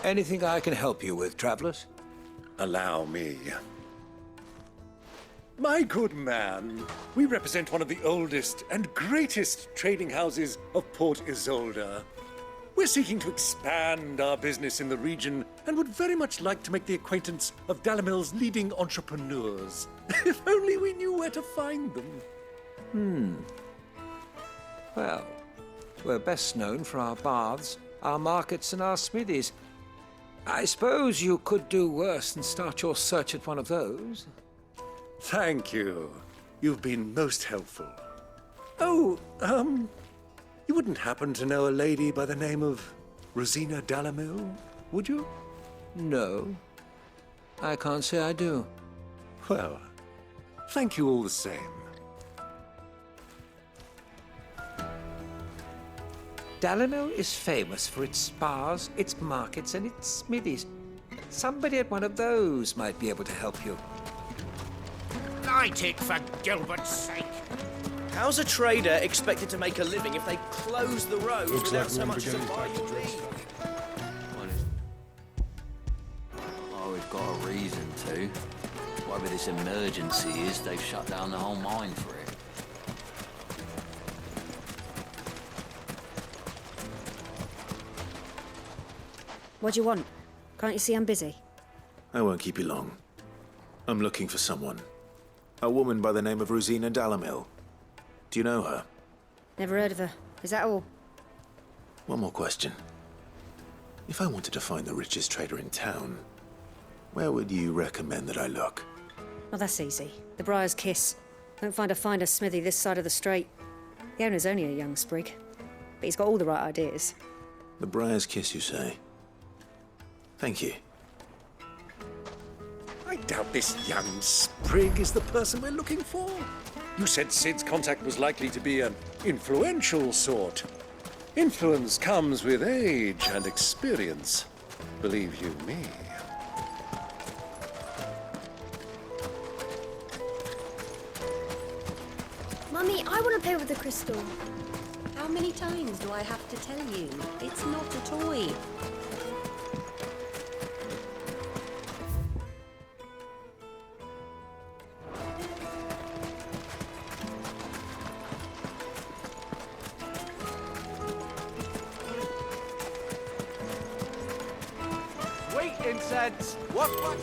Anything I can help you with, travelers? Allow me. My good man, we represent one of the oldest and greatest trading houses of Port Isolde. We're seeking to expand our business in the region and would very much like to make the acquaintance of Dalimil's leading entrepreneurs. If only we knew where to find them. Well, we're best known for our baths, our markets, and our smithies. I suppose you could do worse than start your search at one of those. Thank you. You've been most helpful. Oh, you wouldn't happen to know a lady by the name of Rosina Dalimil, would you? No, I can't say I do. Well, thank you all the same. Dalimil is famous for its spas, its markets, and its smithies. Somebody at one of those might be able to help you. Light it, for Gilbert's sake! How's a trader expected to make a living if they close the roads without so much as a buy your leave? Oh, we've got a reason to. Whatever this emergency is, they've shut down the whole mine for it. What do you want? Can't you see I'm busy? I won't keep you long. I'm looking for someone. A woman by the name of Rosina Dalimil. Do you know her? Never heard of her. Is that all? One more question. If I wanted to find the richest trader in town, where would you recommend that I look? Oh, that's easy. The Briar's Kiss. Don't find a finer smithy this side of the strait. The owner's only a young sprig, but he's got all the right ideas. The Briar's Kiss, you say? Thank you. I doubt this young sprig is the person we're looking for. You said Sid's contact was likely to be an influential sort. Influence comes with age and experience, believe you me. Mummy, I want to play with the crystal. How many times do I have to tell you? It's not a toy. Incense! What candle?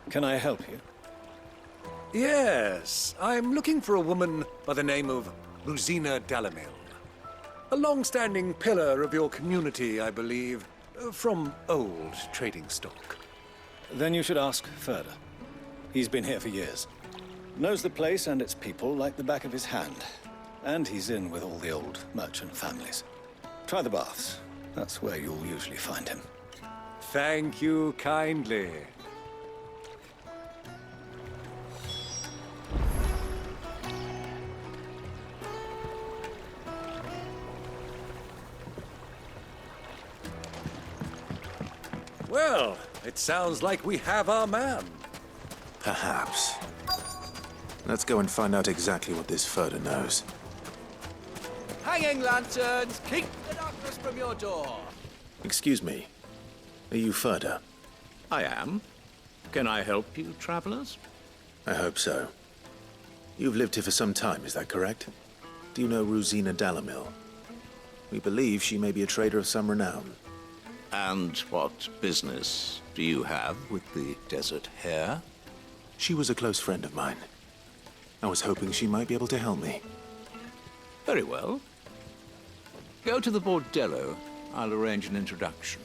Can I help you? Yes, I'm looking for a woman by the name of Rosina Dalimil. A long-standing pillar of your community, I believe. From old trading stock. Then you should ask further. He's been here for years. Knows the place and its people like the back of his hand. And he's in with all the old merchant families. Try the baths. That's where you'll usually find him. Thank you kindly. Well, it sounds like we have our man. Perhaps. Let's go and find out exactly what this Furder knows. Hanging lanterns, keep the darkness from your door. Excuse me. Are you Furder? I am. Can I help you, travelers? I hope so. You've lived here for some time, is that correct? Do you know Rosina Dalimil? We believe she may be a trader of some renown. And what business do you have with the desert hare? She was a close friend of mine. I was hoping she might be able to help me. Very well. Go to the bordello. I'll arrange an introduction.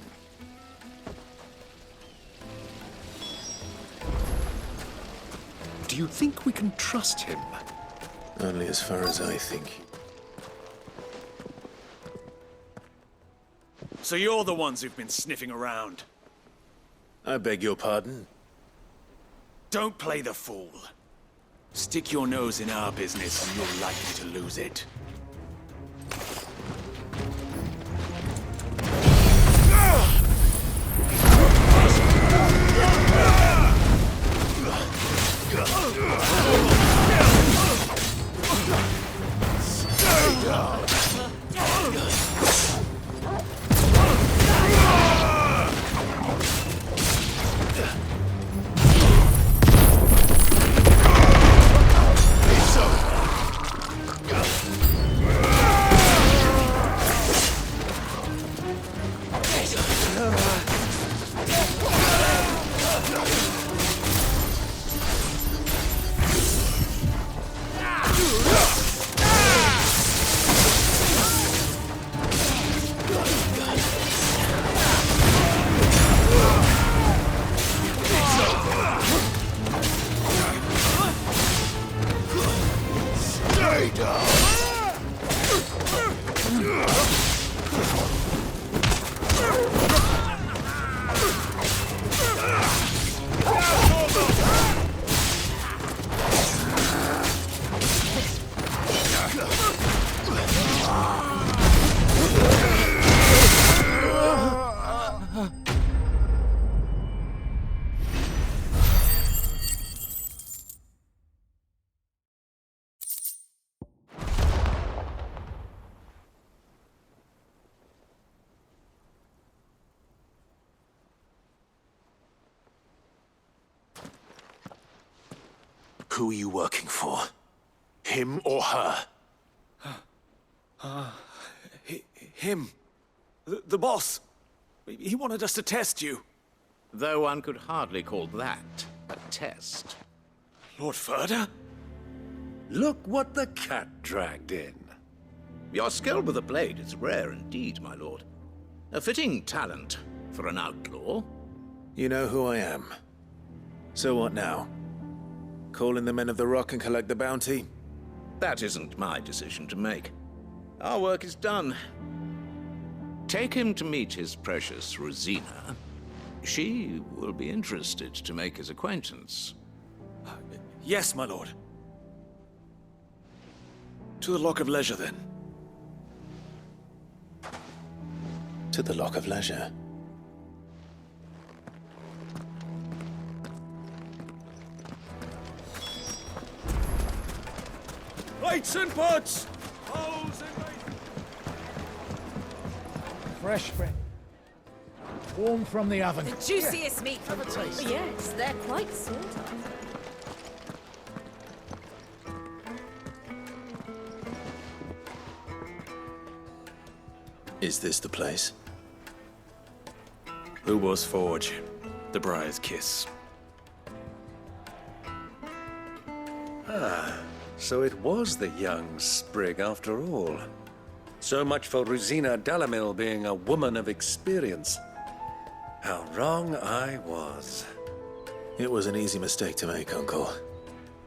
Do you think we can trust him? Only as far as I think. So you're the ones who've been sniffing around. I beg your pardon? Don't play the fool. Stick your nose in our business and you're likely to lose it. Who are you working for? Him or her? Him. The boss. He wanted us to test you. Though one could hardly call that a test. Lord Ferda? Look what the cat dragged in. Your skill with the blade is rare indeed, my lord. A fitting talent for an outlaw. You know who I am. So what now? Call in the Men of the Rock and collect the bounty? That isn't my decision to make. Our work is done. Take him to meet his precious Rosina. She will be interested to make his acquaintance. Yes, my lord. To the Lock of Leisure, then. To the Lock of Leisure. Plates and pots! Fresh bread. Warm from the oven. The juiciest meat from a taste. Yes, they're quite sought after. Is this the place? Ubor's Forge. The Briar's Kiss. So it was the young sprig after all. So much for Rosina Dalimil being a woman of experience. How wrong I was. It was an easy mistake to make, Uncle.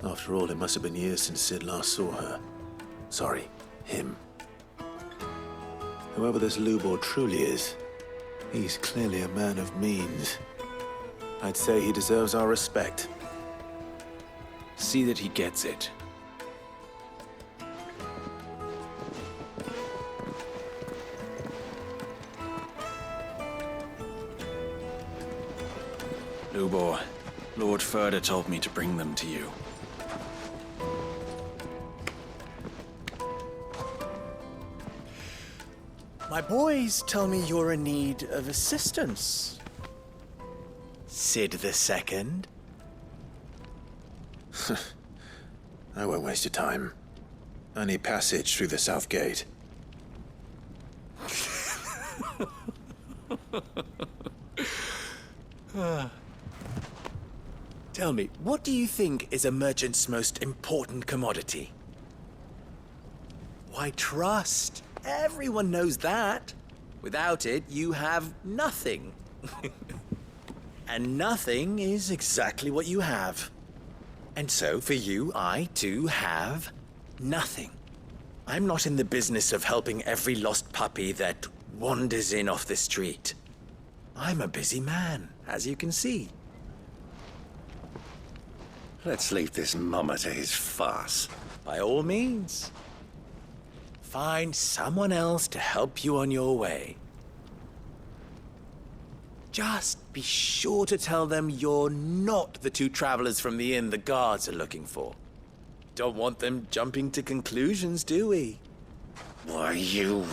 After all, it must have been years since Sid last saw her. Sorry, him. Whoever this Lubor truly is, he's clearly a man of means. I'd say he deserves our respect. See that he gets it. Lubor, Lord Ferda told me to bring them to you. My boys tell me you're in need of assistance. Sid the Second. I won't waste your time. I need passage through the south gate. Tell me, what do you think is a merchant's most important commodity? Why, trust. Everyone knows that. Without it, you have nothing. And nothing is exactly what you have. And so, for you, I, too, have nothing. I'm not in the business of helping every lost puppy that wanders in off the street. I'm a busy man, as you can see. Let's leave this mummer to his farce. By all means. Find someone else to help you on your way. Just be sure to tell them you're not the two travelers from the inn the guards are looking for. Don't want them jumping to conclusions, do we? Why, you...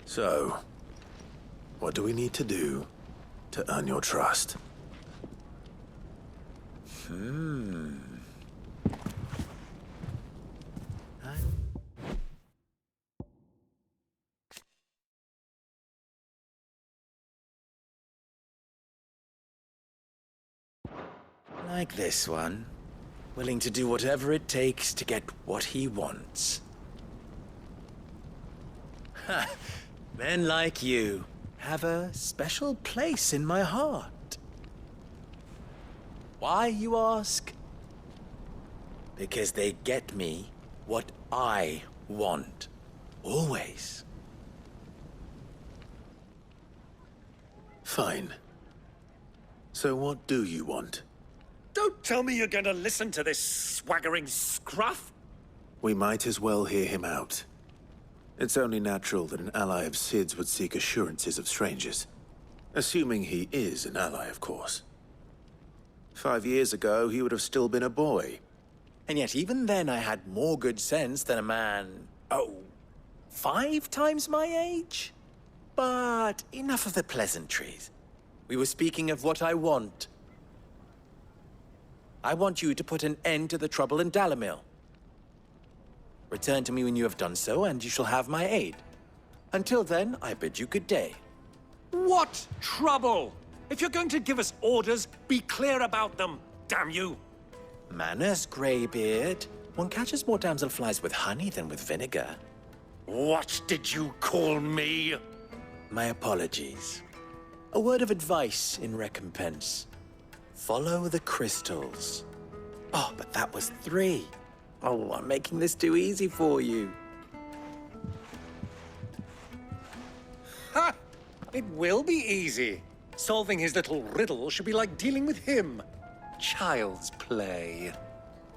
So, what do we need to do to earn your trust? Like this one. Willing to do whatever it takes to get what he wants. Ha! Men like you have a special place in my heart. Why, you ask? Because they get me what I want. Always. Fine. So what do you want? Don't tell me you're going to listen to this swaggering scruff! We might as well hear him out. It's only natural that an ally of Sid's would seek assurances of strangers. Assuming he is an ally, of course. 5 years ago, he would have still been a boy. And yet even then I had more good sense than a man... 5 times my age? But enough of the pleasantries. We were speaking of what I want. I want you to put an end to the trouble in Dalimil. Return to me when you have done so, and you shall have my aid. Until then, I bid you good day. What trouble? If you're going to give us orders, be clear about them, damn you! Manners, Greybeard. One catches more damselflies with honey than with vinegar. What did you call me? My apologies. A word of advice in recompense. Follow the crystals. Oh, but that was 3. Oh, I'm making this too easy for you. Ha! It will be easy. Solving his little riddle should be like dealing with him. Child's play.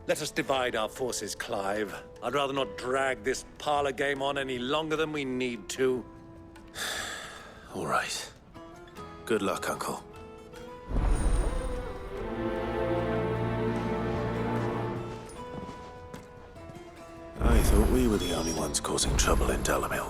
Let us divide our forces, Clive. I'd rather not drag this parlor game on any longer than we need to. All right. Good luck, Uncle. I thought we were the only ones causing trouble in Dalimil.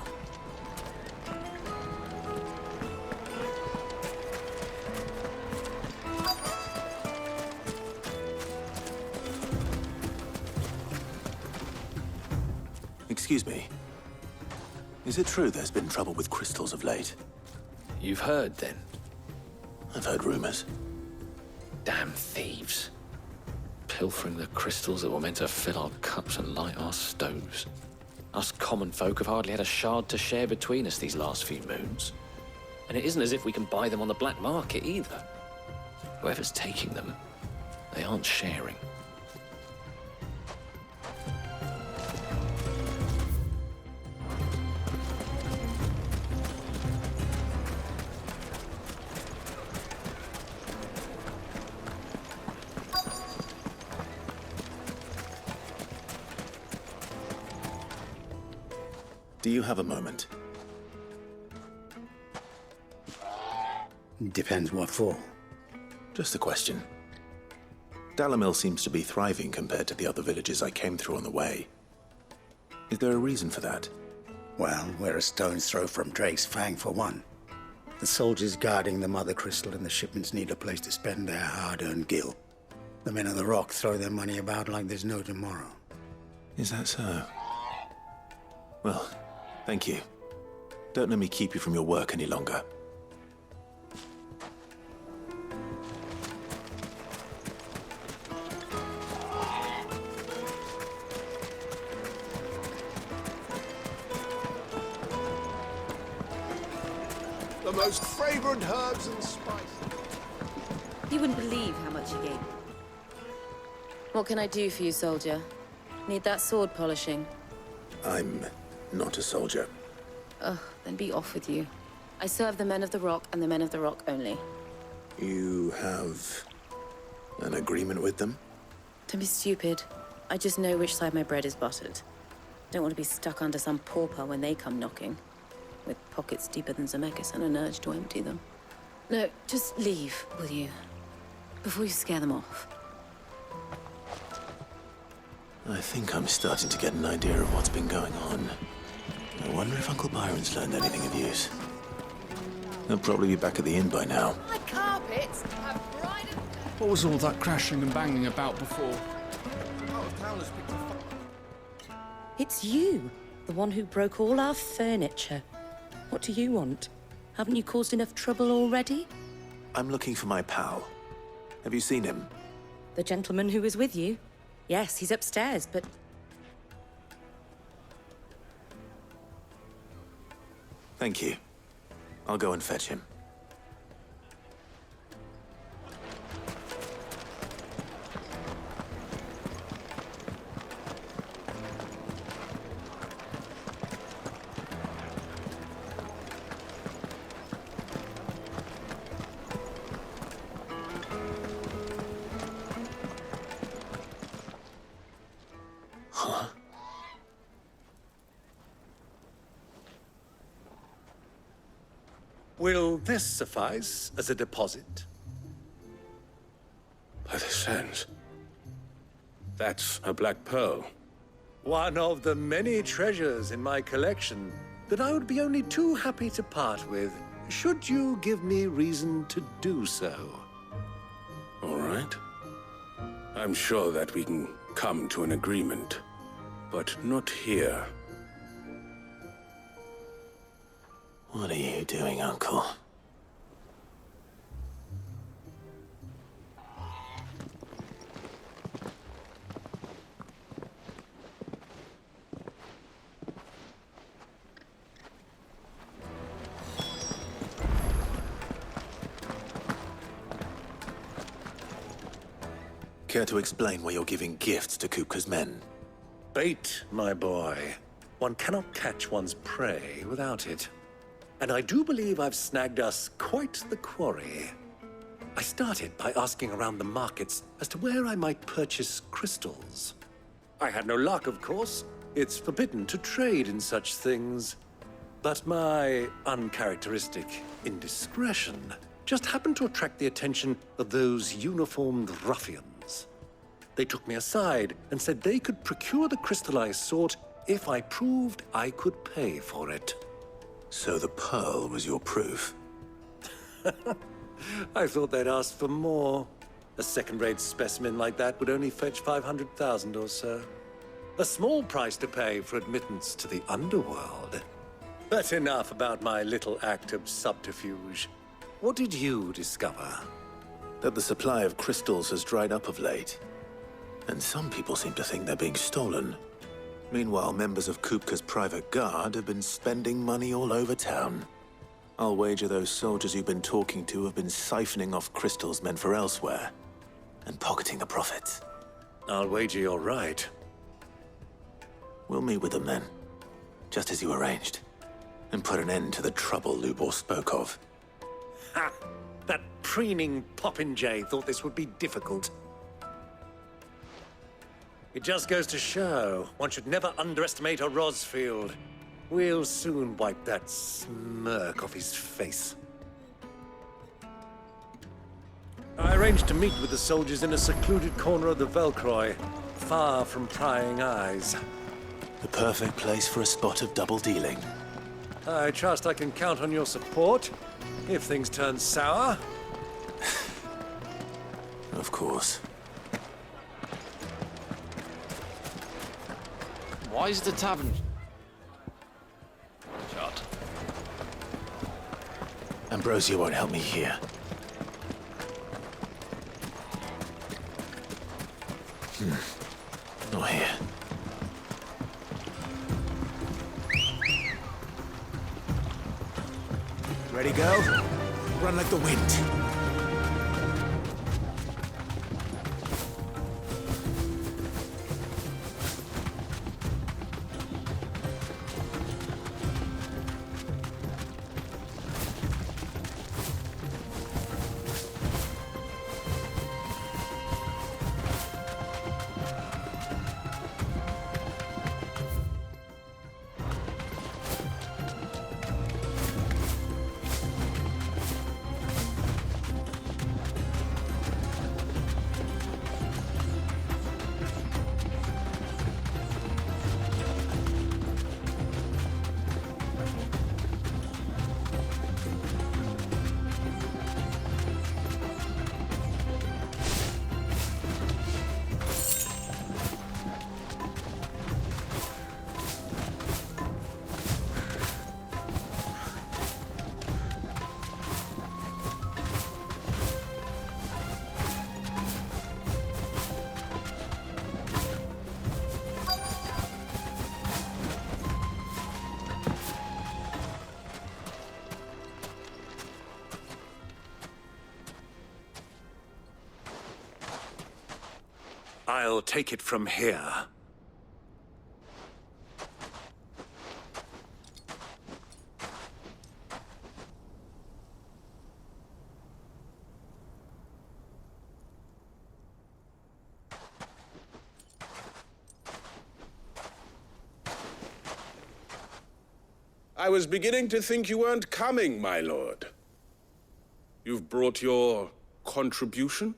Excuse me. Is it true there's been trouble with crystals of late? You've heard, then? I've heard rumors. Damn thieves. Pilfering the crystals that were meant to fill our cups and light our stoves. Us common folk have hardly had a shard to share between us these last few moons. And it isn't as if we can buy them on the black market either. Whoever's taking them, they aren't sharing. Do you have a moment? Depends what for. Just a question. Dalimil seems to be thriving compared to the other villages I came through on the way. Is there a reason for that? Well, we're a stone's throw from Drake's Fang, for one. The soldiers guarding the Mother Crystal and the shipments need a place to spend their hard-earned gil. The men of the Rock throw their money about like there's no tomorrow. Is that so? Well, thank you. Don't let me keep you from your work any longer. The most fragrant herbs and spices. You wouldn't believe how much he gave me. What can I do for you, soldier? Need that sword polishing? I'm not a soldier. Ugh, then be off with you. I serve the men of the Rock and the men of the Rock only. You have an agreement with them? Don't be stupid. I just know which side my bread is buttered. Don't want to be stuck under some pauper when they come knocking. With pockets deeper than Zemeckis and an urge to empty them. No, just leave, will you? Before you scare them off. I think I'm starting to get an idea of what's been going on. I wonder if Uncle Byron's learned anything of use. He'll probably be back at the inn by now. My carpets are bright and... What was all that crashing and banging about before? It's you, the one who broke all our furniture. What do you want? Haven't you caused enough trouble already? I'm looking for my pal. Have you seen him? The gentleman who was with you? Yes, he's upstairs, but... Thank you. I'll go and fetch him. Huh? Will this suffice as a deposit? By the sands. That's a black pearl. One of the many treasures in my collection that I would be only too happy to part with, should you give me reason to do so. All right. I'm sure that we can come to an agreement, but not here. What are you doing, Uncle? Care to explain why you're giving gifts to Kupka's men? Bait, my boy. One cannot catch one's prey without it. And I do believe I've snagged us quite the quarry. I started by asking around the markets as to where I might purchase crystals. I had no luck, of course. It's forbidden to trade in such things. But my uncharacteristic indiscretion just happened to attract the attention of those uniformed ruffians. They took me aside and said they could procure the crystal I sought if I proved I could pay for it. So the pearl was your proof? I thought they'd ask for more. A second-rate specimen like that would only fetch 500,000 or so. A small price to pay for admittance to the underworld. But enough about my little act of subterfuge. What did you discover? That the supply of crystals has dried up of late. And some people seem to think they're being stolen. Meanwhile, members of Kupka's private guard have been spending money all over town. I'll wager those soldiers you've been talking to have been siphoning off crystals meant for elsewhere, and pocketing the profits. I'll wager you're right. We'll meet with them then, just as you arranged, and put an end to the trouble Lubor spoke of. Ha! That preening popinjay thought this would be difficult. It just goes to show, one should never underestimate a Rosfield. We'll soon wipe that smirk off his face. I arranged to meet with the soldiers in a secluded corner of the Velcroy, far from prying eyes. The perfect place for a spot of double dealing. I trust I can count on your support, if things turn sour. Of course. Why is the tavern shut? Ambrosia won't help me here. Not here. Ready, go? Run like the wind. I'll take it from here. I was beginning to think you weren't coming, my lord. You've brought your contribution?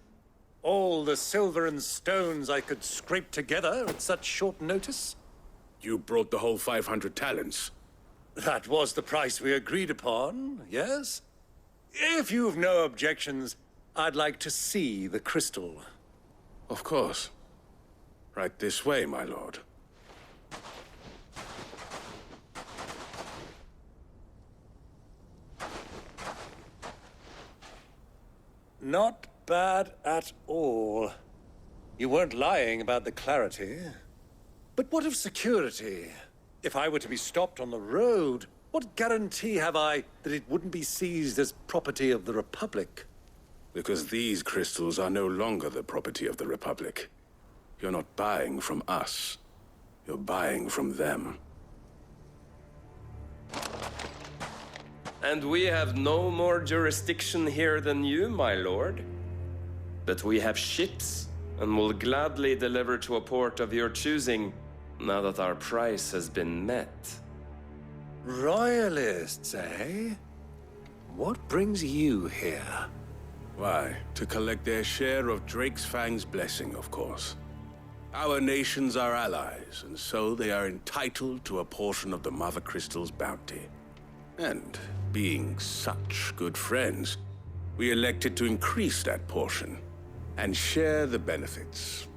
All the silver and stones I could scrape together at such short notice? You brought the whole 500 talents. That was the price we agreed upon, yes? If you've no objections, I'd like to see the crystal. Of course. Right this way, my lord. Not bad at all. You weren't lying about the clarity. But what of security? If I were to be stopped on the road, what guarantee have I that it wouldn't be seized as property of the Republic? Because these crystals are no longer the property of the Republic. You're not buying from us. You're buying from them. And we have no more jurisdiction here than you, my lord. But we have ships, and will gladly deliver to a port of your choosing, now that our price has been met. Royalists, eh? What brings you here? Why, to collect their share of Drake's Fang's blessing, of course. Our nations are allies, and so they are entitled to a portion of the Mother Crystal's bounty. And being such good friends, we elected to increase that portion and share the benefits.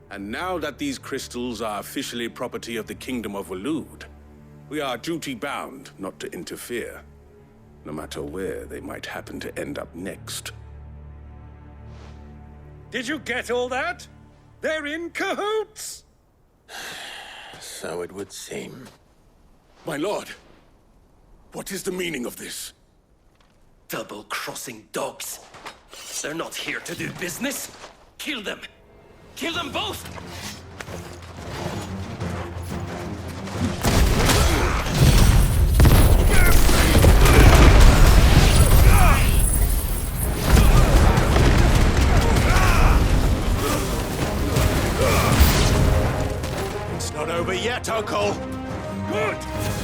And now that these crystals are officially property of the Kingdom of Waloed, we are duty-bound not to interfere, no matter where they might happen to end up next. Did you get all that? They're in cahoots! So it would seem. My lord, what is the meaning of this? Double-crossing dogs. They're not here to do business. Kill them. Kill them both! It's not over yet, Uncle. Good!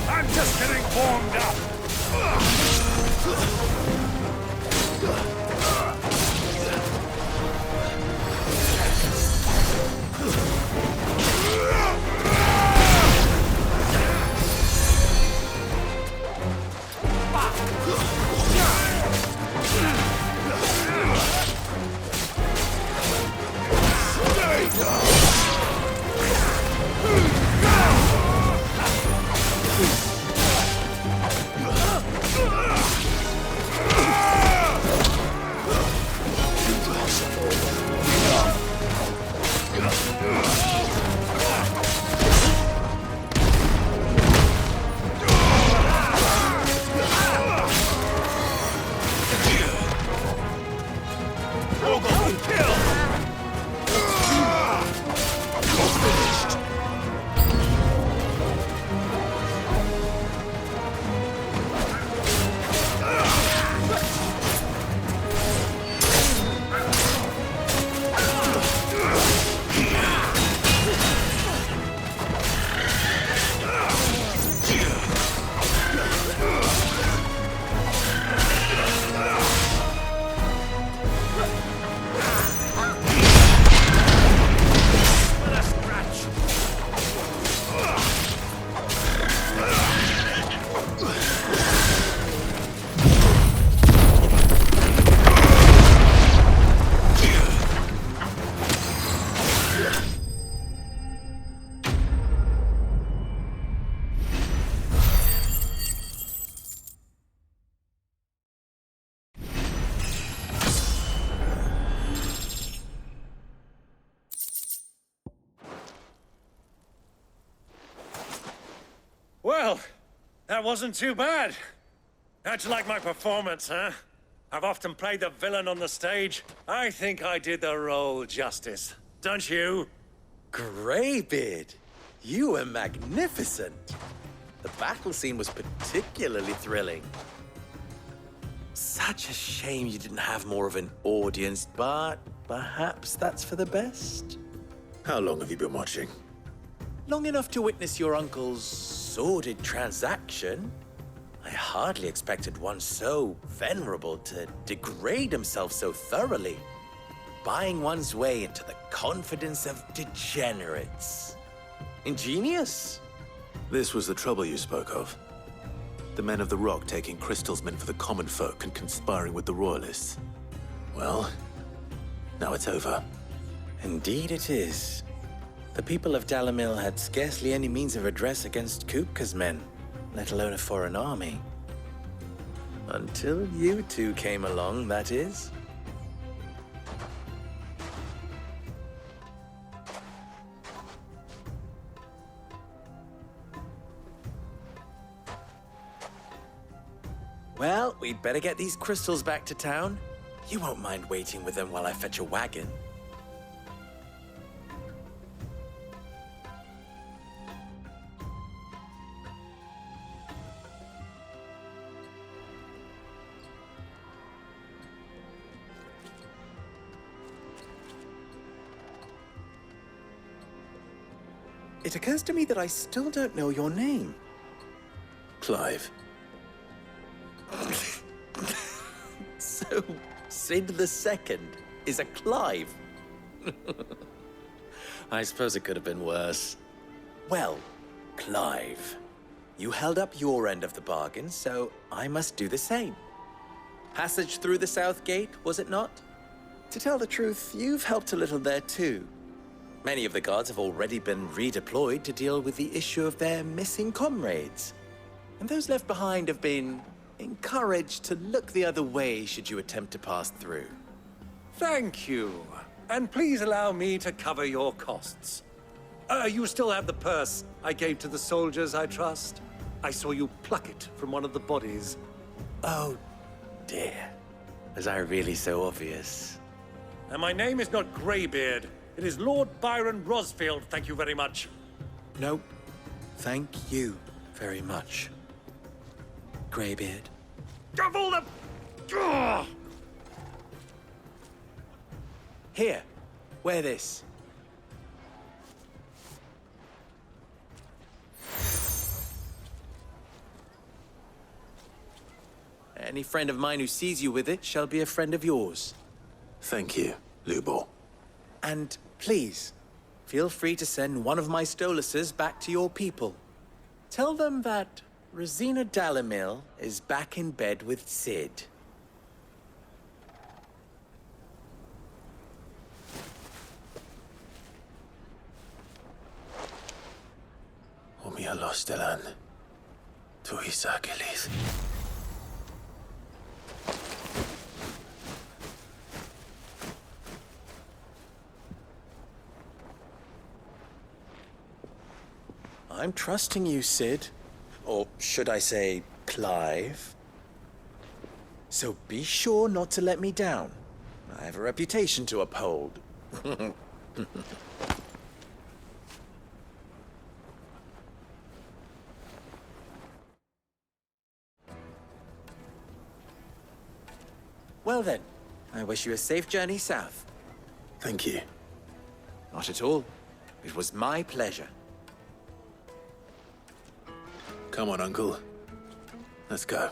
I'm just getting warmed up! Well, that wasn't too bad. How'd you like my performance, huh? I've often played the villain on the stage. I think I did the role justice. Don't you? Greybeard, you were magnificent. The battle scene was particularly thrilling. Such a shame you didn't have more of an audience, but perhaps that's for the best. How long have you been watching? Long enough to witness your uncle's sordid transaction. I hardly expected one so venerable to degrade himself so thoroughly, buying one's way into the confidence of degenerates. Ingenious. This was the trouble you spoke of. The men of the Rock taking Crystal's men for the common folk and conspiring with the Royalists. Well, now it's over. Indeed it is. The people of Dalimil had scarcely any means of redress against Kupka's men, let alone a foreign army. Until you two came along, that is. Well, we'd better get these crystals back to town. You won't mind waiting with them while I fetch a wagon. It occurs to me that I still don't know your name. Clive. So, Sid the Second is a Clive. I suppose it could have been worse. Well, Clive, you held up your end of the bargain, so I must do the same. Passage through the South Gate, was it not? To tell the truth, you've helped a little there too. Many of the guards have already been redeployed to deal with the issue of their missing comrades. And those left behind have been encouraged to look the other way should you attempt to pass through. Thank you. And please allow me to cover your costs. You still have the purse I gave to the soldiers, I trust? I saw you pluck it from one of the bodies. Oh, dear. Was I really so obvious? And my name is not Greybeard. It is Lord Byron Rosfield, thank you very much. No, thank you very much, Greybeard. Double the... Ugh! Here, wear this. Any friend of mine who sees you with it shall be a friend of yours. Thank you, Lubor. And please, feel free to send one of my Stoluses back to your people. Tell them that Rosina Dalimil is back in bed with Sid. Umialos Delan. Tuisa Gelith. I'm trusting you, Sid. Or should I say, Clive. So be sure not to let me down. I have a reputation to uphold. Well then, I wish you a safe journey south. Thank you. Not at all. It was my pleasure. Come on, Uncle. Let's go.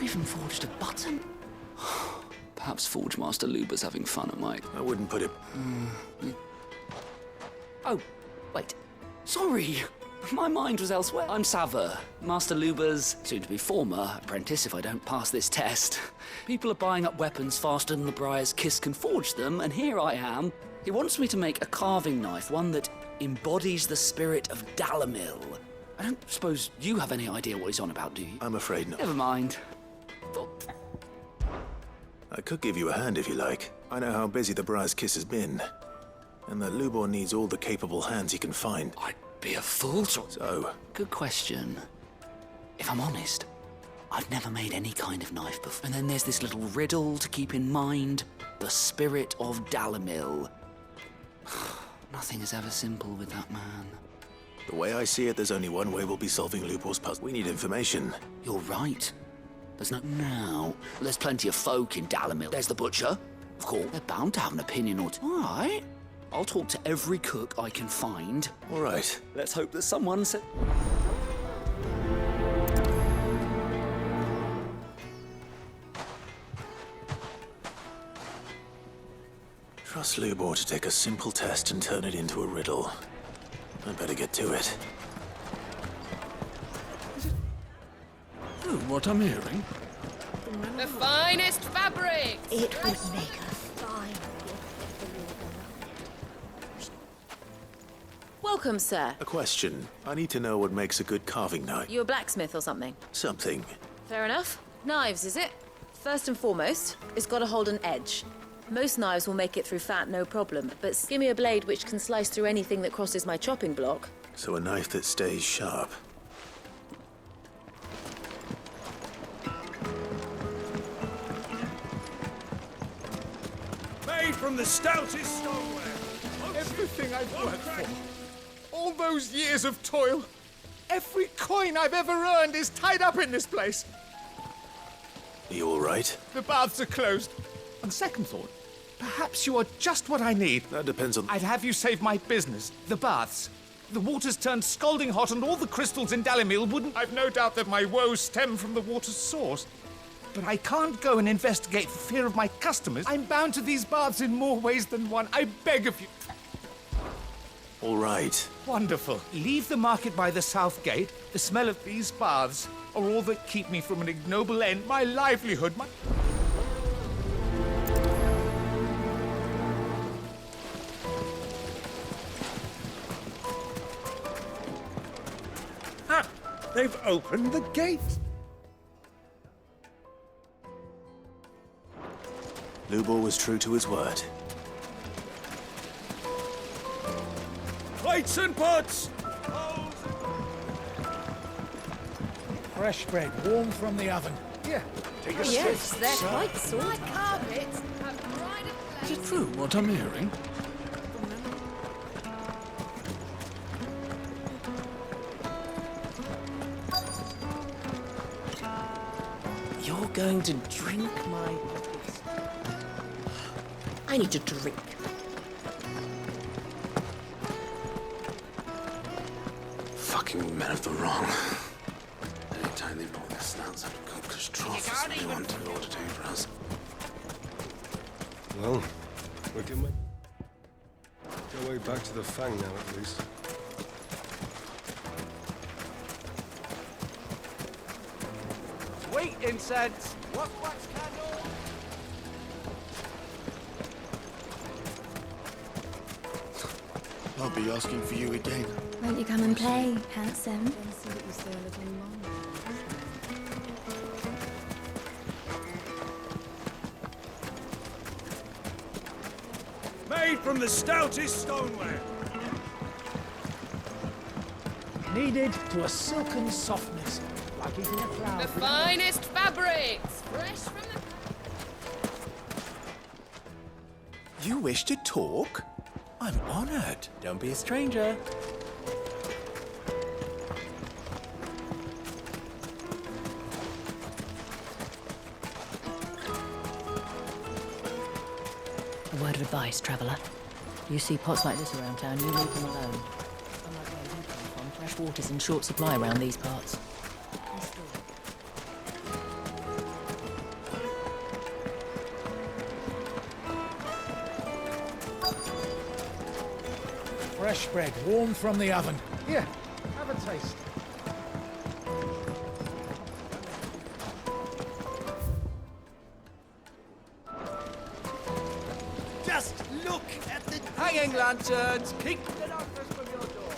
Even forged a button? Perhaps Forge Master Luber's having fun at my... I wouldn't put it... Oh, wait. Sorry. My mind was elsewhere. I'm Saver, Master Luber's soon-to-be former apprentice if I don't pass this test. People are buying up weapons faster than the Briar's Kiss can forge them, and here I am, He wants me to make a carving knife, one that embodies the spirit of Dalimil. I don't suppose you have any idea what he's on about, do you? I'm afraid not. Never mind. I could give you a hand if you like. I know how busy the Briar's Kiss has been, and that Lubor needs all the capable hands he can find. I'd be a fool to... So? Good question. If I'm honest, I've never made any kind of knife before. And then there's this little riddle to keep in mind. The spirit of Dalimil. Nothing is ever simple with that man. The way I see it, there's only one way we'll be solving Lubor's puzzle. We need information. You're right. There's no... Now, there's plenty of folk in Dalimil. There's the butcher. Of course, they're bound to have an opinion or two. All right. I'll talk to every cook I can find. All right. Let's hope that someone said... Trust Lubor to take a simple test and turn it into a riddle. I'd better get to it. Oh, what I'm hearing? The finest fabric! It would make a fine Welcome, sir. A question. I need to know what makes a good carving knife. You a blacksmith or something? Something. Fair enough. Knives, is it? First and foremost, it's got to hold an edge. Most knives will make it through fat, no problem, but give me a blade which can slice through anything that crosses my chopping block. So a knife that stays sharp. Made from the stoutest stoneware. Everything I've worked for. All those years of toil. Every coin I've ever earned is tied up in this place. Are you all right? The baths are closed. On second thought, perhaps you are just what I need. That depends on... I'd have you save my business. The baths. The water's turned scalding hot and all the crystals in Dalimil wouldn't... I've no doubt that my woes stem from the water's source. But I can't go and investigate for fear of my customers. I'm bound to these baths in more ways than one. I beg of you. All right. Wonderful. Leave the market by the south gate. The smell of these baths are all that keep me from an ignoble end. My livelihood, my... Ah! They've opened the gate! Lubor was true to his word. Plates and pots! Fresh bread, warm from the oven. Here, take a Yes, sip. they're sir. quite sort. Like carpets. Have pride of Is it place. true what I'm hearing? You're going to drink my... I need to drink. Fucking men of the wrong. Anytime they pull their snouts out of cookers' troughs, that's what they want to order to do for us. Well, we can make our way back to the Fang now, at least. Wait, incense. What wax candle? I'll be asking for you again. Won't you come and play, handsome? Made from the stoutest stoneware. Kneaded to a silken softness, like eating a flower. The finest fabrics. Fresh from the... You wish to talk? I'm honored. Don't be a stranger. A word of advice, traveller. You see pots like this around town, you leave them alone. Unlike where you come from, fresh water's in short supply around these parts. Fresh bread, warm from the oven. Here, have a taste. Just look at the Hanging lanterns! Keep the darkness from your door!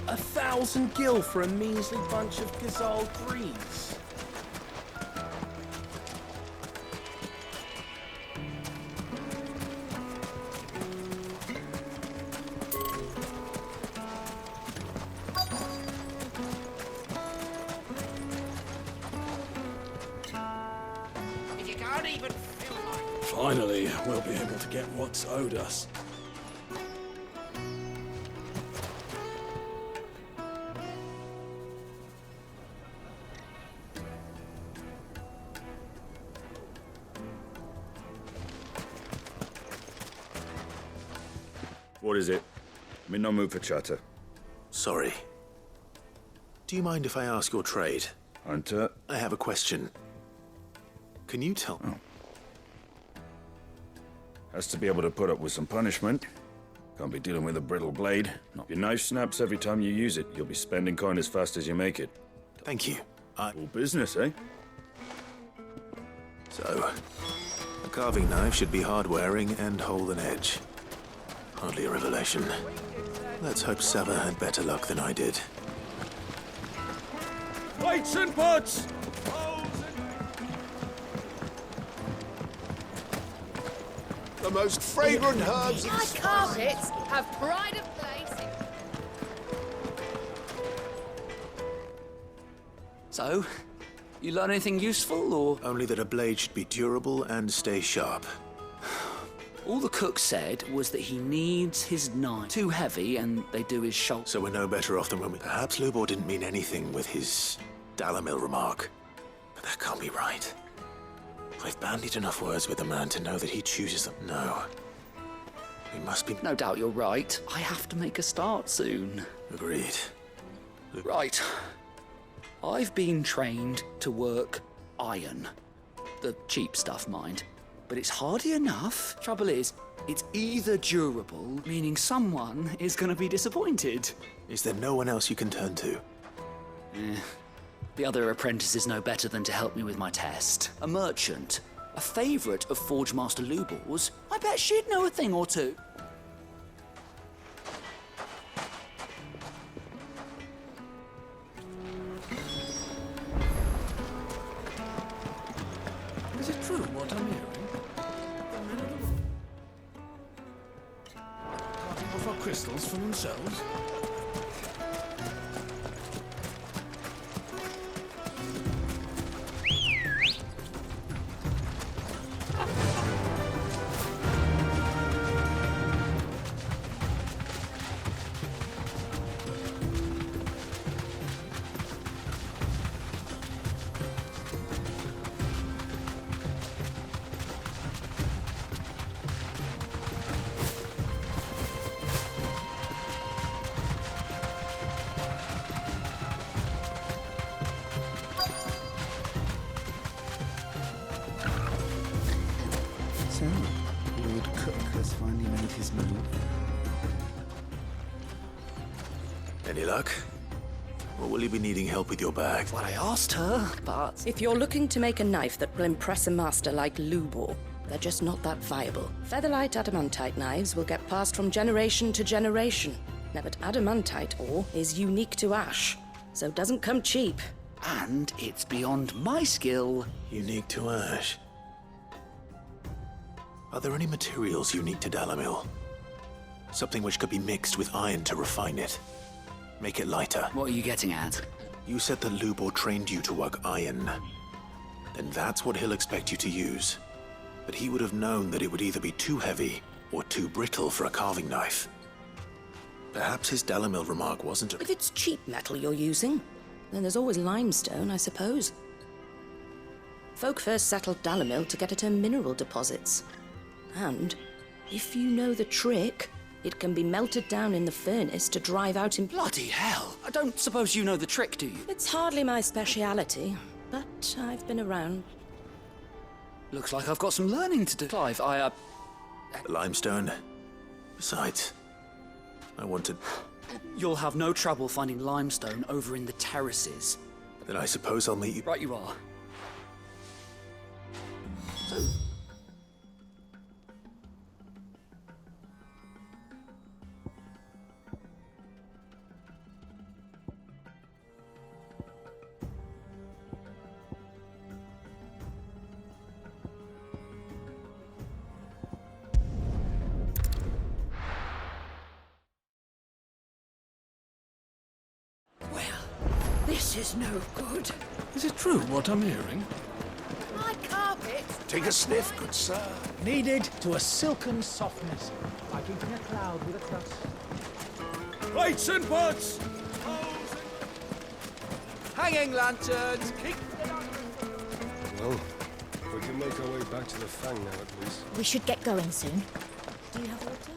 1,000 gil for a measly bunch of Gazal trees. If you can't even feel like... Finally, we'll be able to get what's owed us. What is it? I'm in no mood for chatter. Sorry. Do you mind if I ask your trade? Hunter? I have a question. Can you tell... Oh. Has to be able to put up with some punishment. Can't be dealing with a brittle blade. If your knife snaps every time you use it, you'll be spending coin as fast as you make it. Thank you. All business, eh? So, a carving knife should be hard-wearing and hold an edge. Hardly a revelation. Let's hope Sava had better luck than I did. Plates and pots! The most fragrant herbs in My carpets have pride of place. So, you learn anything useful, or...? Only that a blade should be durable and stay sharp. All the cook said was that he needs his knife too heavy and they do his shoulder. So we're no better off than when we... Perhaps Lubor didn't mean anything with his Dalimil remark. But that can't be right. I've bandied enough words with the man to know that he chooses them. No. We must be... No doubt you're right. I have to make a start soon. Agreed. Right. I've been trained to work iron. The cheap stuff, mind. But it's hardy enough. Trouble is, it's either durable, meaning someone is going to be disappointed. Is there no one else you can turn to? The other apprentices know better than to help me with my test. A merchant, a favourite of Forge Master Lubor's. I bet she'd know a thing or two. Is it true what I'm hearing? Can't offer crystals for themselves? So, Lord Cook has finally made his move. Any luck? Or will you be needing help with your bag? Well, I asked her, but... If you're looking to make a knife that will impress a master like Lubor, they're just not that viable. Featherlight adamantite knives will get passed from generation to generation. Now, but adamantite ore is unique to Ash, so it doesn't come cheap. And it's beyond my skill. Unique to Ash. Are there any materials unique to Dalimil? Something which could be mixed with iron to refine it. Make it lighter. What are you getting at? You said that Lubor trained you to work iron. Then that's what he'll expect you to use. But he would have known that it would either be too heavy or too brittle for a carving knife. Perhaps his Dalimil remark wasn't a... If it's cheap metal you're using, then there's always limestone, I suppose. Folk first settled Dalimil to get at her mineral deposits. And, if you know the trick, it can be melted down in the furnace to drive out in... Bloody hell! I don't suppose you know the trick, do you? It's hardly my speciality, but I've been around. Looks like I've got some learning to do. Clive, Limestone. Besides, I wanted... You'll have no trouble finding limestone over in the terraces. Then I suppose I'll meet you... Right you are. soon. This is no good. Is it true what I'm hearing? My carpet! Take a sniff, good sir. Kneaded to a silken softness, like eating a cloud with a crust. Lights and pots! Hanging lanterns! Well, we can make our way back to the Fang now, at least. We should get going soon. Do you have water?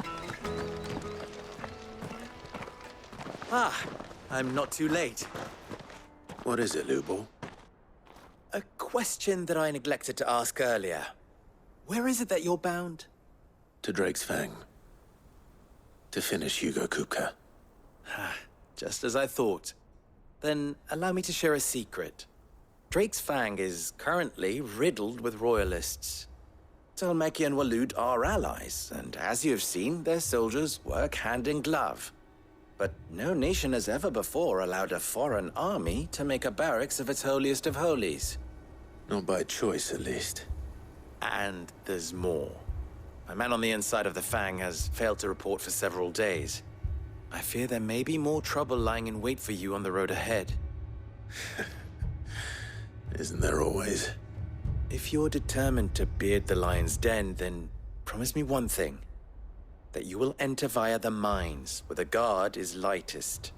Ah, I'm not too late. What is it, Lubo? A question that I neglected to ask earlier. Where is it that you're bound? To Drake's Fang. To finish Hugo Kupka. Just as I thought. Then allow me to share a secret. Drake's Fang is currently riddled with royalists. Talmeki and Waloed are allies, and as you have seen, their soldiers work hand in glove. But no nation has ever before allowed a foreign army to make a barracks of its holiest of holies. Not by choice, at least. And there's more. A man on the inside of the Fang has failed to report for several days. I fear there may be more trouble lying in wait for you on the road ahead. Isn't there always? If you're determined to beard the lion's den, then promise me one thing. That you will enter via the mines, where the guard is lightest.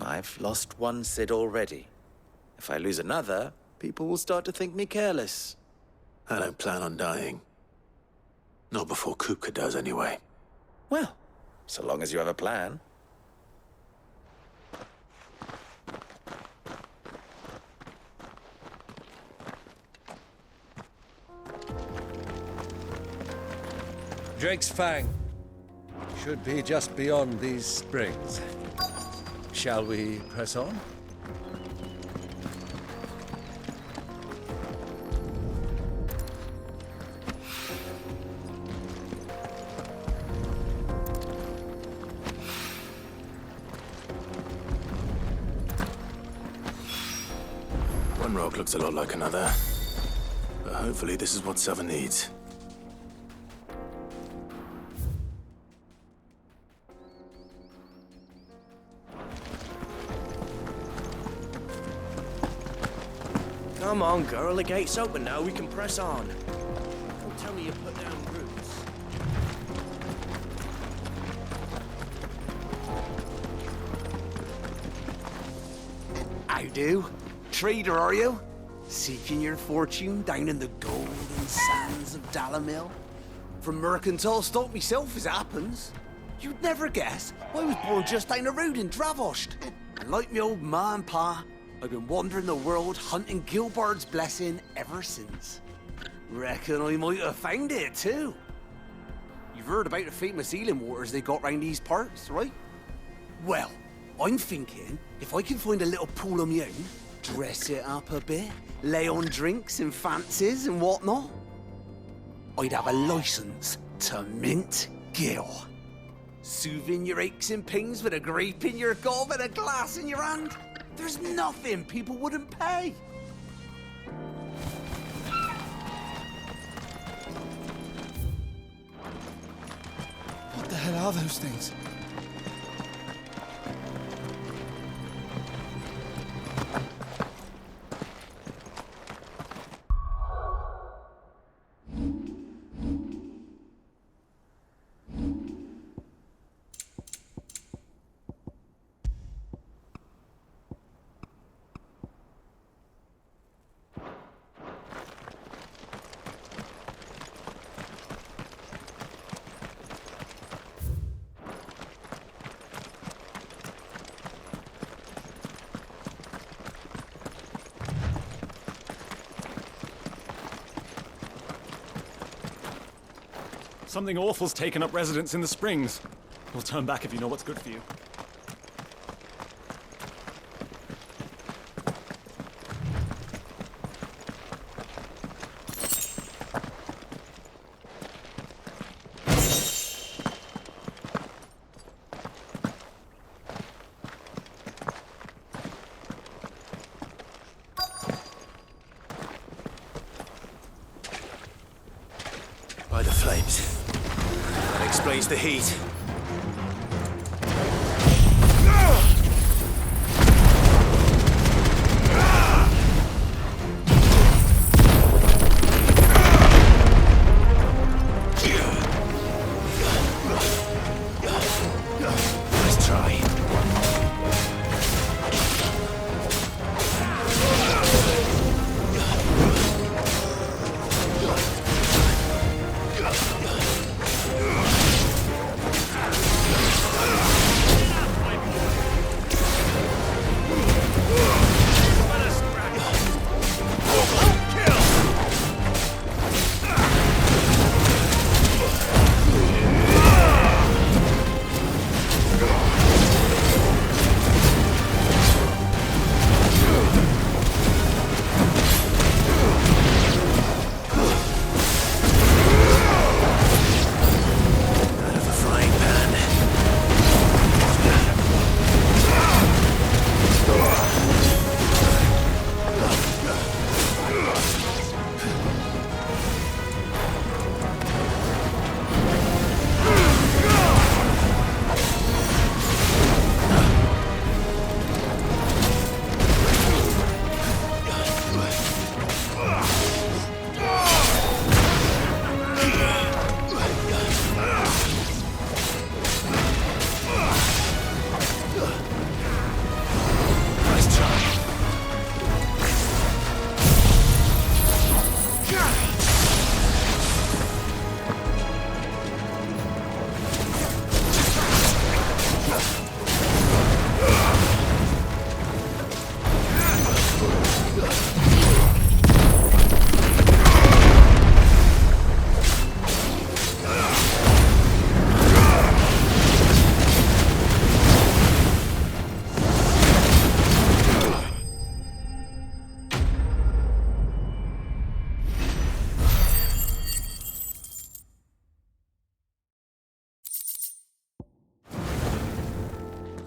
I've lost one Cid already. If I lose another, people will start to think me careless. I don't plan on dying. Not before Kupka does, anyway. Well, so long as you have a plan. Drake's Fang should be just beyond these springs. Shall we press on? One rock looks a lot like another. But hopefully this is what Southern needs. Come on, girl. The gate's open now. We can press on. Don't tell me you put down roots. How do? Trader, are you? Seeking your fortune down in the golden sands of Dalimil? From mercantile stock myself, as it happens. You'd never guess. I was born just down the road in Dravost. And like me old ma and pa, I've been wandering the world hunting Gilbard's blessing ever since. Reckon I might have found it, too. You've heard about the famous healing waters they got round these parts, right? Well, I'm thinking, if I can find a little pool of my own, dress it up a bit, lay on drinks and fancies and whatnot, I'd have a license to mint Gil. Soothing your aches and pains with a grape in your gob and a glass in your hand. There's nothing people wouldn't pay. What the hell are those things? Something awful's taken up residence in the springs. We'll turn back if you know what's good for you. explains the heat. Nice try.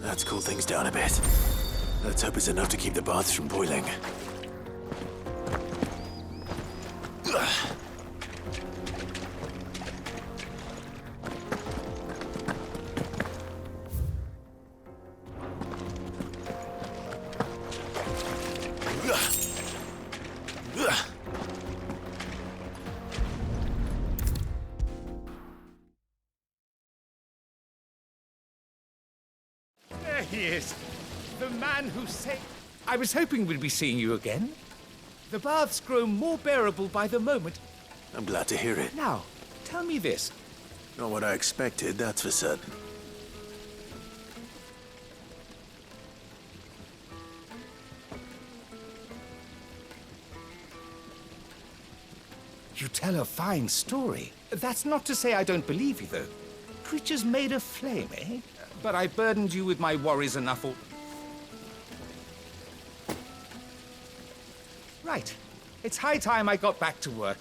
Let's cool things down a bit. Let's hope it's enough to keep the baths from boiling. There he is. The man who saved... I was hoping we'd be seeing you again. The baths grow more bearable by the moment. I'm glad to hear it. Now, tell me this. Not what I expected, that's for certain. You tell a fine story. That's not to say I don't believe you, though. Creatures made of flame, eh? But I burdened you with my worries enough. Right. It's high time I got back to work.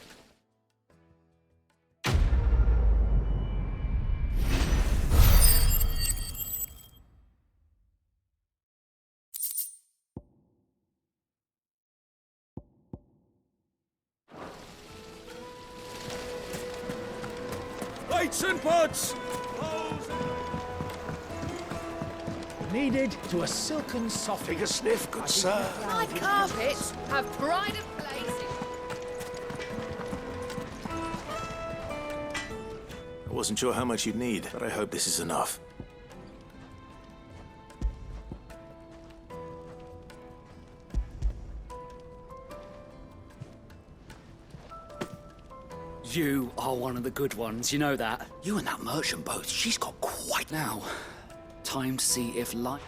Lights and pots! Needed to a silken soft. Take a sniff, good sir. My carpets have pride of place. I wasn't sure how much you'd need, but I hope this is enough. You are one of the good ones, you know that. You and that merchant both, she's got quite... Now, time to see if life...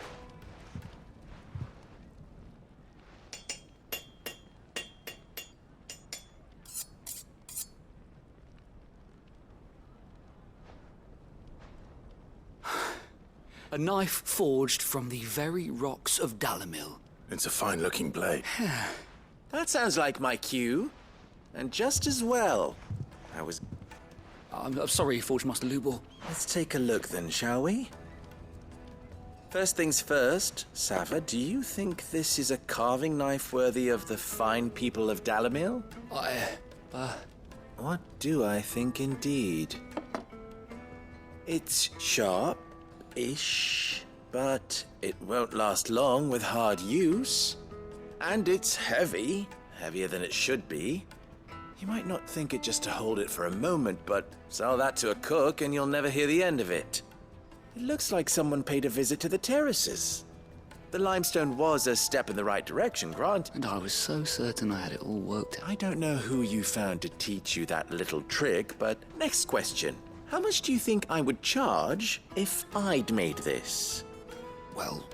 A knife forged from the very rocks of Dalimil. It's a fine-looking blade. That sounds like my cue. And just as well. I'm sorry, Forge Master Lubor. Let's take a look then, shall we? First things first, Sava, do you think this is a carving knife worthy of the fine people of Dalimil? What do I think indeed? It's sharp-ish, but it won't last long with hard use. And it's heavy, heavier than it should be. You might not think it just to hold it for a moment, but sell that to a cook and you'll never hear the end of it. It looks like someone paid a visit to the terraces. The limestone was a step in the right direction, Grant. And I was so certain I had it all worked out. I don't know who you found to teach you that little trick, but next question. How much do you think I would charge if I'd made this? Well,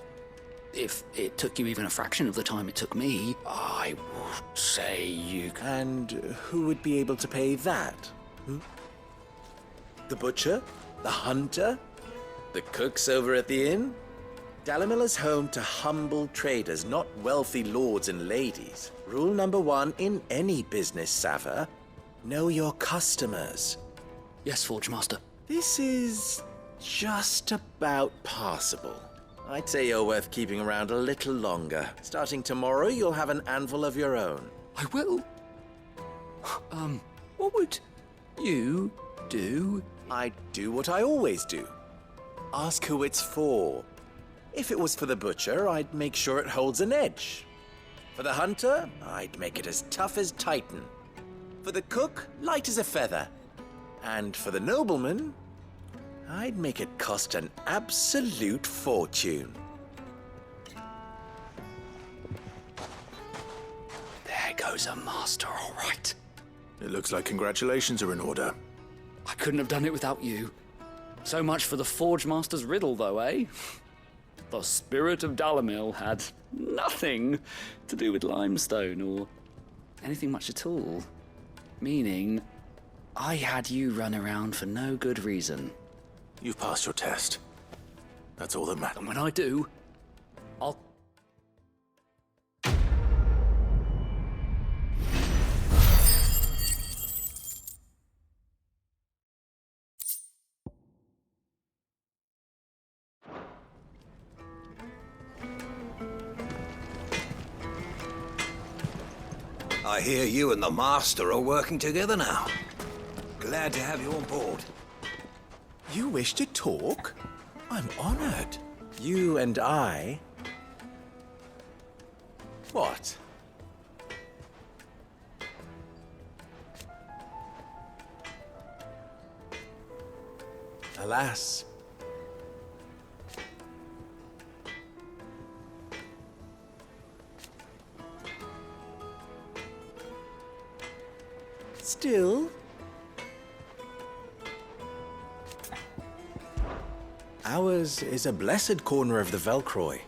if it took you even a fraction of the time it took me, I would say you... And who would be able to pay that? The butcher? The hunter? The cooks over at the inn? Dalimil is home to humble traders, not wealthy lords and ladies. Rule number 1 in any business, Sava: know your customers. Yes, Forge Master. This is just about passable. I'd say you're worth keeping around a little longer. Starting tomorrow, you'll have an anvil of your own. I will? What would you do? I'd do what I always do. Ask who it's for. If it was for the butcher, I'd make sure it holds an edge. For the hunter, I'd make it as tough as Titan. For the cook, light as a feather. And for the nobleman, I'd make it cost an absolute fortune. There goes a master, all right. It looks like congratulations are in order. I couldn't have done it without you. So much for the Forge Master's riddle, though, eh? The spirit of Dalimil had nothing to do with limestone or anything much at all. Meaning, I had you run around for no good reason. You've passed your test. That's all that matters. And when I do, I'll... I hear you and the Master are working together now. Glad to have you on board. You wish to talk? I'm honored. You and I... What? Alas. Still... ours is a blessed corner of the Velcroy.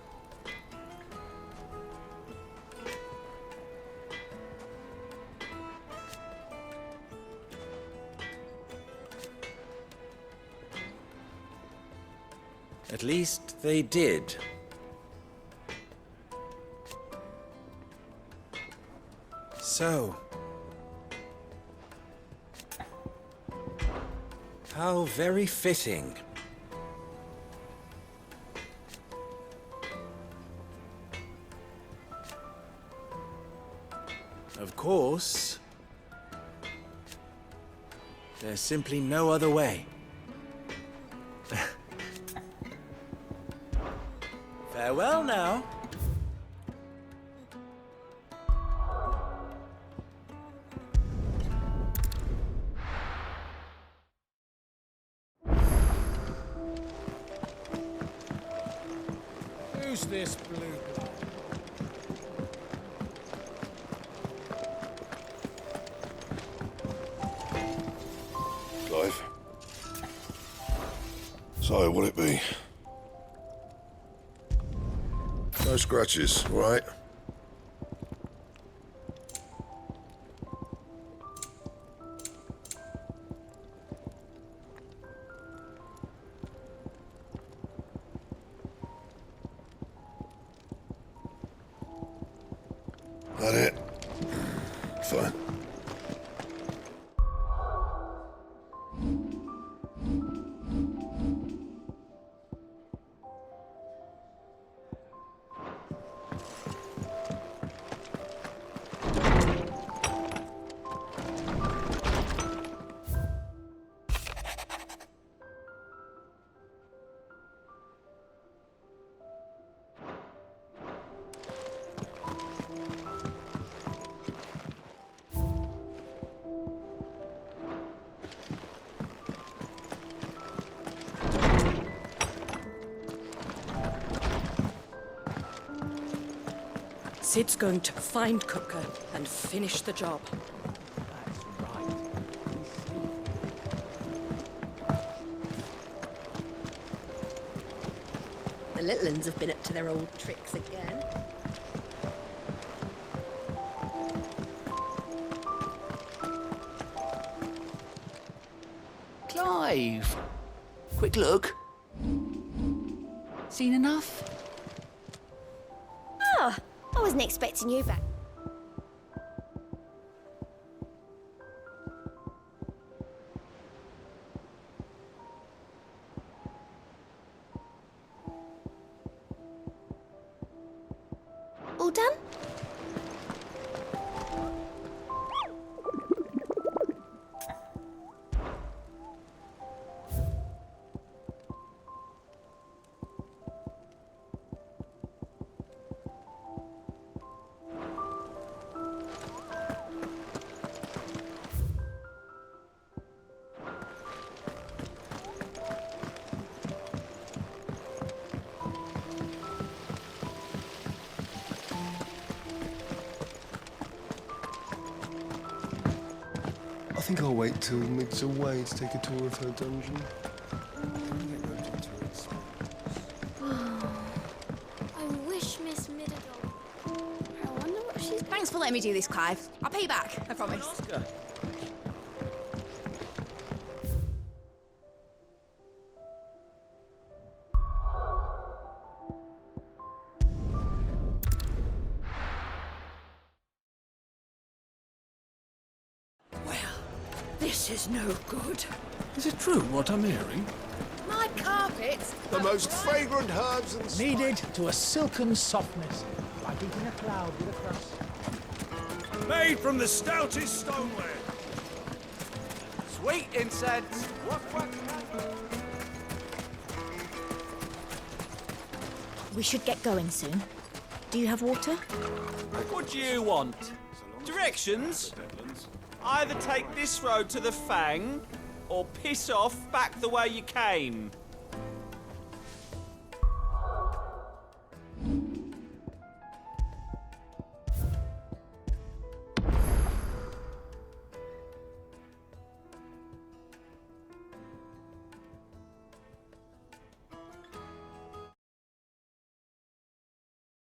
At least they did. So... how very fitting. Of course, there's simply no other way. Farewell now. Who's this blue blood? Clive. So, what'll it be? No scratches, all right? That it? Fine. Sid's going to find Cooker and finish the job. The little uns have been up to their old tricks again. Clive! Quick look. Seen enough? Oh, I wasn't expecting you back. All done? I think I'll wait till Mid's away to take a tour of her dungeon. I wish Miss Middledon. I wonder what she's... Thanks for letting me do this, Clive. I'll pay you back, I promise. This is no good. Is it true what I'm hearing? My carpets! The most fragrant herbs and Kneaded to a silken softness, like eating a cloud with a crust. Made from the stoutest stoneware. Sweet incense. We should get going soon. Do you have water? What do you want? Directions? Either take this road to the Fang, or piss off back the way you came.